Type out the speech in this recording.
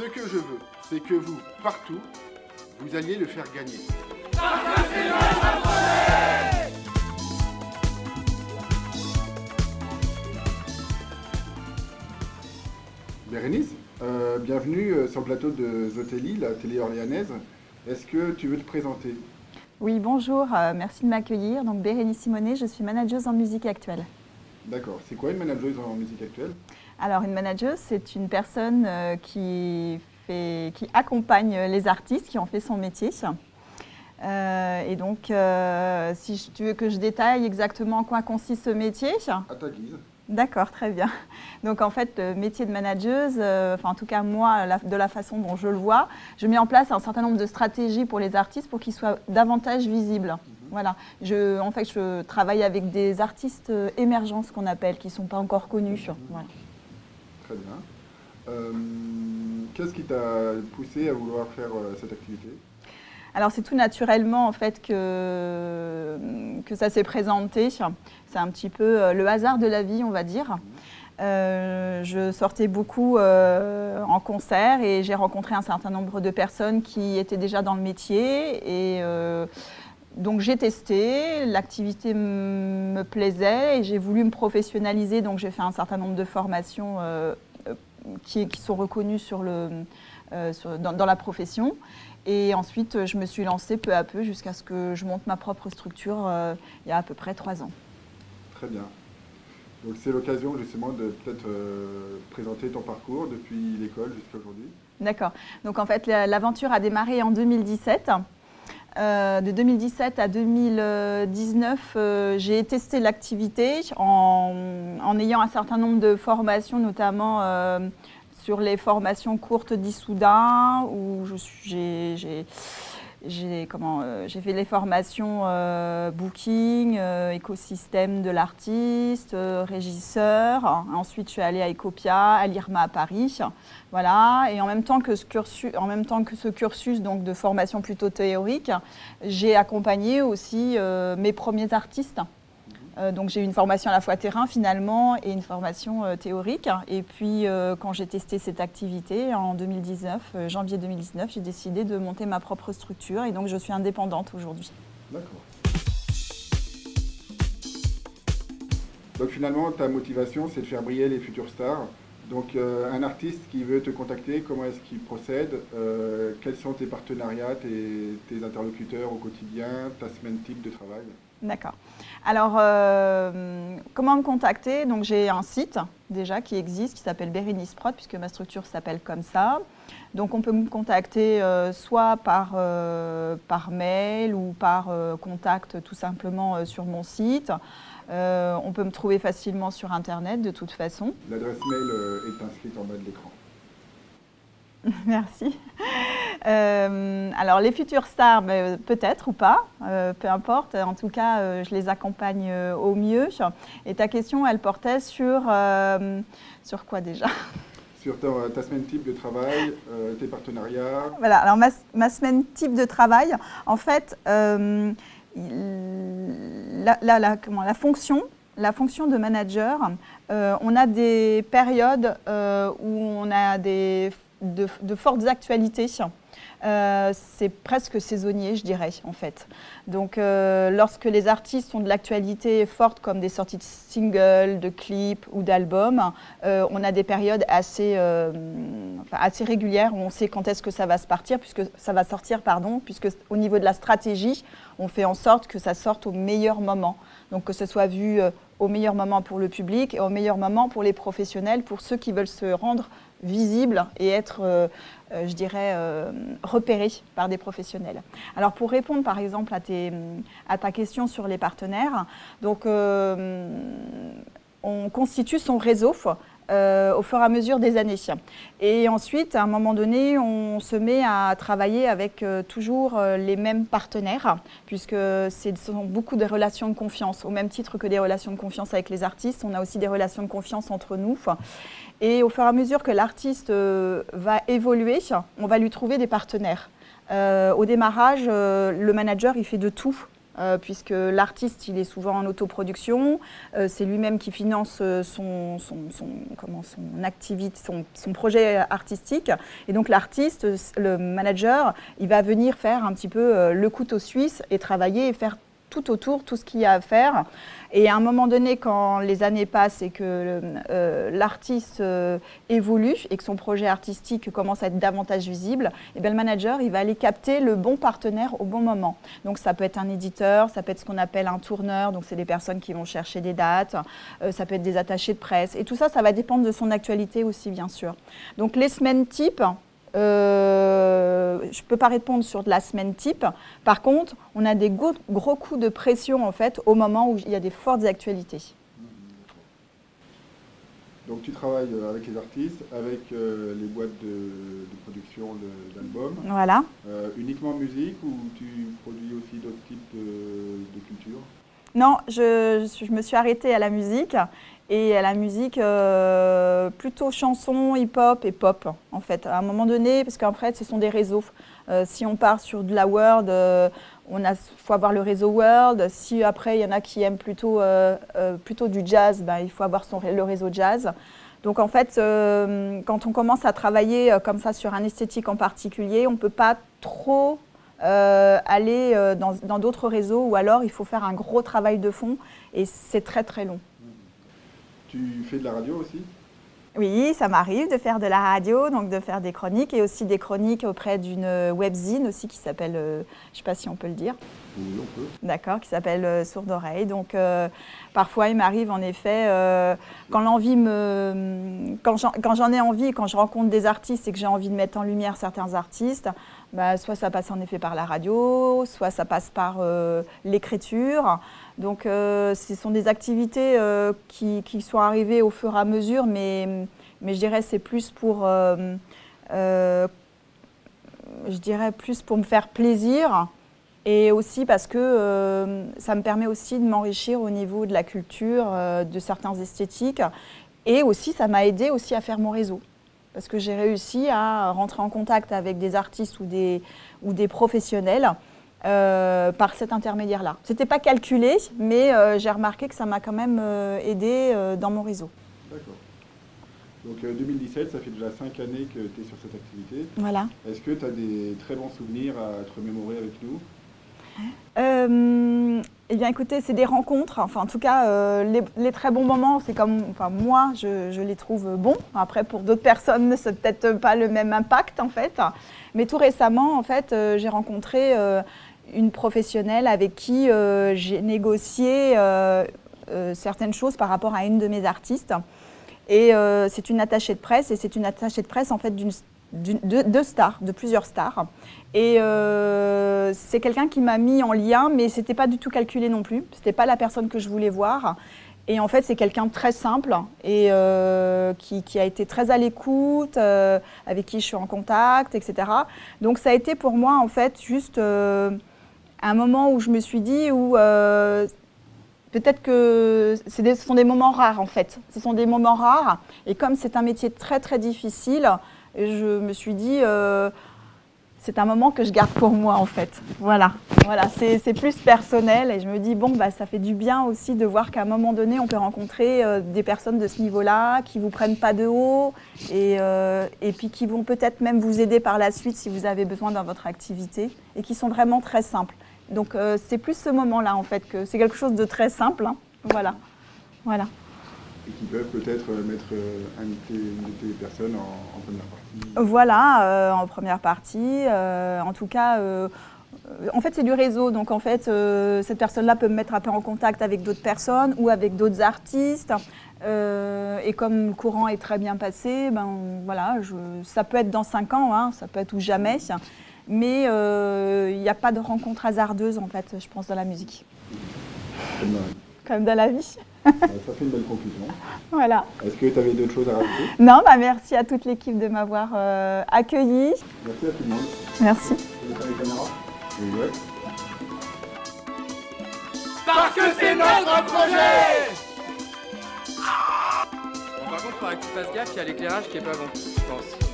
Ce que je veux, c'est que vous, partout, vous alliez le faire gagner. Bérénice, bienvenue sur le plateau de Zotelli, la télé orléanaise. Est-ce que tu veux te présenter? Oui, bonjour, merci de m'accueillir. Donc Bérénice Simonet, je suis manageuse en musique actuelle. D'accord. C'est quoi une manageuse en musique actuelle? Alors une manageuse, c'est une personne qui accompagne les artistes, qui en fait son métier. Et donc, si tu veux que je détaille exactement en quoi consiste ce métier? À ta guise. D'accord, très bien. Donc en fait, le métier de manageuse, en tout cas moi, de la façon dont je le vois, je mets en place un certain nombre de stratégies pour les artistes pour qu'ils soient davantage visibles. Voilà. Je travaille avec des artistes émergents, ce qu'on appelle, qui ne sont pas encore connus. Voilà. Très bien. Qu'est-ce qui t'a poussé à vouloir faire cette activité? Alors c'est tout naturellement en fait que ça s'est présenté. C'est un petit peu le hasard de la vie, on va dire. Je sortais beaucoup en concert et j'ai rencontré un certain nombre de personnes qui étaient déjà dans le métier. Et donc j'ai testé, l'activité me plaisait et j'ai voulu me professionnaliser. Donc j'ai fait un certain nombre de formations qui sont reconnues dans la profession. Et ensuite, je me suis lancée peu à peu jusqu'à ce que je monte ma propre structure il y a à peu près 3 ans. Très bien. Donc c'est l'occasion justement de peut-être présenter ton parcours depuis l'école jusqu'à aujourd'hui. D'accord. Donc en fait, l'aventure a démarré en 2017. De 2017 à 2019, j'ai testé l'activité en ayant un certain nombre de formations, notamment sur les formations courtes d'Issoudun, où j'ai fait les formations booking, écosystème de l'artiste, régisseur. Ensuite, je suis allée à Ecopia, à l'IRMA à Paris. Voilà. Et en même temps que ce cursus donc, de formation plutôt théorique, j'ai accompagné aussi mes premiers artistes. Donc j'ai eu une formation à la fois terrain finalement et une formation théorique. Et puis quand j'ai testé cette activité en 2019, janvier 2019, j'ai décidé de monter ma propre structure et donc je suis indépendante aujourd'hui. D'accord. Donc finalement ta motivation c'est de faire briller les futures stars. Donc un artiste qui veut te contacter, comment est-ce qu'il procède? Quels sont tes partenariats, tes interlocuteurs au quotidien, ta semaine type de travail? D'accord. Alors, comment me contacter? Donc, j'ai un site déjà qui existe, qui s'appelle Bérénice Prod, puisque ma structure s'appelle comme ça. Donc, on peut me contacter soit par mail ou par contact tout simplement sur mon site. On peut me trouver facilement sur Internet de toute façon. L'adresse mail est inscrite en bas de l'écran. Merci. Alors les futures stars, peut-être ou pas, peu importe. En tout cas, je les accompagne au mieux. Et ta question, elle portait sur quoi déjà? Sur ta semaine type de travail, tes partenariats. Voilà, alors ma semaine type de travail, en fait, la fonction de manager, on a des périodes où on a de fortes actualités. C'est presque saisonnier, je dirais, en fait. Donc, lorsque les artistes ont de l'actualité forte, comme des sorties de singles, de clips ou d'albums, on a des périodes assez régulières où on sait quand est-ce que ça va sortir, puisque au niveau de la stratégie, on fait en sorte que ça sorte au meilleur moment. Donc, que ce soit vu au meilleur moment pour le public et au meilleur moment pour les professionnels, pour ceux qui veulent se rendre visibles et être, repérés par des professionnels. Alors pour répondre par exemple à ta question sur les partenaires, donc on constitue son réseau au fur et à mesure des années. Et ensuite, à un moment donné, on se met à travailler avec toujours les mêmes partenaires, puisque ce sont beaucoup de relations de confiance. Au même titre que des relations de confiance avec les artistes, on a aussi des relations de confiance entre nous. Et au fur et à mesure que l'artiste va évoluer, on va lui trouver des partenaires. Au démarrage, le manager, il fait de tout. puisque l'artiste, il est souvent en autoproduction, c'est lui-même qui finance son activité, son projet artistique. Et donc l'artiste, le manager, il va venir faire un petit peu le couteau suisse et travailler et faire tout autour, tout ce qu'il y a à faire. Et à un moment donné, quand les années passent et que l'artiste évolue et que son projet artistique commence à être davantage visible, et bien le manager, il va aller capter le bon partenaire au bon moment. Donc ça peut être un éditeur, ça peut être ce qu'on appelle un tourneur, donc c'est des personnes qui vont chercher des dates, ça peut être des attachés de presse. Et tout ça, ça va dépendre de son actualité aussi, bien sûr. Donc les semaines types, je ne peux pas répondre sur de la semaine type. Par contre, on a des gros coups de pression en fait, au moment où il y a des fortes actualités. Donc tu travailles avec les artistes, avec les boîtes de production d'albums. Voilà. Uniquement musique ou tu produis aussi d'autres types de culture? Non, je me suis arrêtée à la musique. Et à la musique plutôt chanson, hip-hop et pop, en fait. À un moment donné, parce qu'après, ce sont des réseaux. Si on part sur de la world, faut avoir le réseau world. Si après, il y en a qui aiment plutôt du jazz, ben, il faut avoir le réseau jazz. Donc en fait, quand on commence à travailler comme ça sur un esthétique en particulier, on ne peut pas trop aller dans d'autres réseaux, ou alors il faut faire un gros travail de fond et c'est très très long. Tu fais de la radio aussi? Oui, ça m'arrive de faire de la radio, donc de faire des chroniques et aussi des chroniques auprès d'une webzine aussi qui s'appelle, je ne sais pas si on peut le dire. Oui, on peut. D'accord, qui s'appelle Sourde Oreille. Donc parfois il m'arrive en effet, quand j'en ai envie, quand je rencontre des artistes et que j'ai envie de mettre en lumière certains artistes, bah, soit ça passe en effet par la radio, soit ça passe par l'écriture. Donc ce sont des activités qui sont arrivées au fur et à mesure, mais je dirais c'est plus pour, me faire plaisir. Et aussi parce que ça me permet aussi de m'enrichir au niveau de la culture, de certains esthétiques. Et aussi, ça m'a aidé aussi à faire mon réseau. Parce que j'ai réussi à rentrer en contact avec des artistes ou des professionnels par cet intermédiaire-là. Ce n'était pas calculé, mais j'ai remarqué que ça m'a quand même aidé dans mon réseau. D'accord. Donc 2017, ça fait déjà 5 années que tu es sur cette activité. Voilà. Est-ce que tu as des très bons souvenirs à te remémorer avec nous? Eh bien écoutez, c'est des rencontres, enfin en tout cas les très bons moments, c'est comme, enfin moi je les trouve bons. Après pour d'autres personnes, c'est peut-être pas le même impact en fait. Mais tout récemment en fait, j'ai rencontré une professionnelle avec qui j'ai négocié certaines choses par rapport à une de mes artistes. Et c'est une attachée de presse, et c'est une attachée de presse en fait de plusieurs stars. Et c'est quelqu'un qui m'a mis en lien, mais ce n'était pas du tout calculé non plus. Ce n'était pas la personne que je voulais voir. Et en fait, c'est quelqu'un de très simple et qui a été très à l'écoute, avec qui je suis en contact, etc. Donc ça a été pour moi en fait juste un moment où je me suis dit peut-être que ce sont des moments rares en fait. Ce sont des moments rares. Et comme c'est un métier très très difficile, je me suis dit, c'est un moment que je garde pour moi en fait. Voilà, c'est plus personnel et je me dis, bon, bah, ça fait du bien aussi de voir qu'à un moment donné, on peut rencontrer des personnes de ce niveau-là, qui ne vous prennent pas de haut et puis qui vont peut-être même vous aider par la suite si vous avez besoin dans votre activité et qui sont vraiment très simples. Donc c'est plus ce moment-là en fait, que c'est quelque chose de très simple. Hein. Voilà. Et qui peuvent peut-être mettre une de tes personnes en première partie. Voilà, en première partie. En tout cas, en fait, c'est du réseau. Donc, en fait, cette personne-là peut me mettre un peu en contact avec d'autres personnes ou avec d'autres artistes. Et comme le courant est très bien passé, ben, voilà, ça peut être dans 5 ans, hein, ça peut être ou jamais. Mais il n'y a pas de rencontre hasardeuse, en fait, je pense, dans la musique. Comme dans la vie. Ça fait une belle conclusion. Voilà. Est-ce que tu avais d'autres choses à rajouter? Non, bah merci à toute l'équipe de m'avoir accueilli. Merci à tout le monde. Merci. Vous êtes à la caméra? Oui, ouais. Parce que c'est notre projet! Bon, par contre, il faudra que tu fasses gaffe, il y a l'éclairage qui est pas bon, je pense.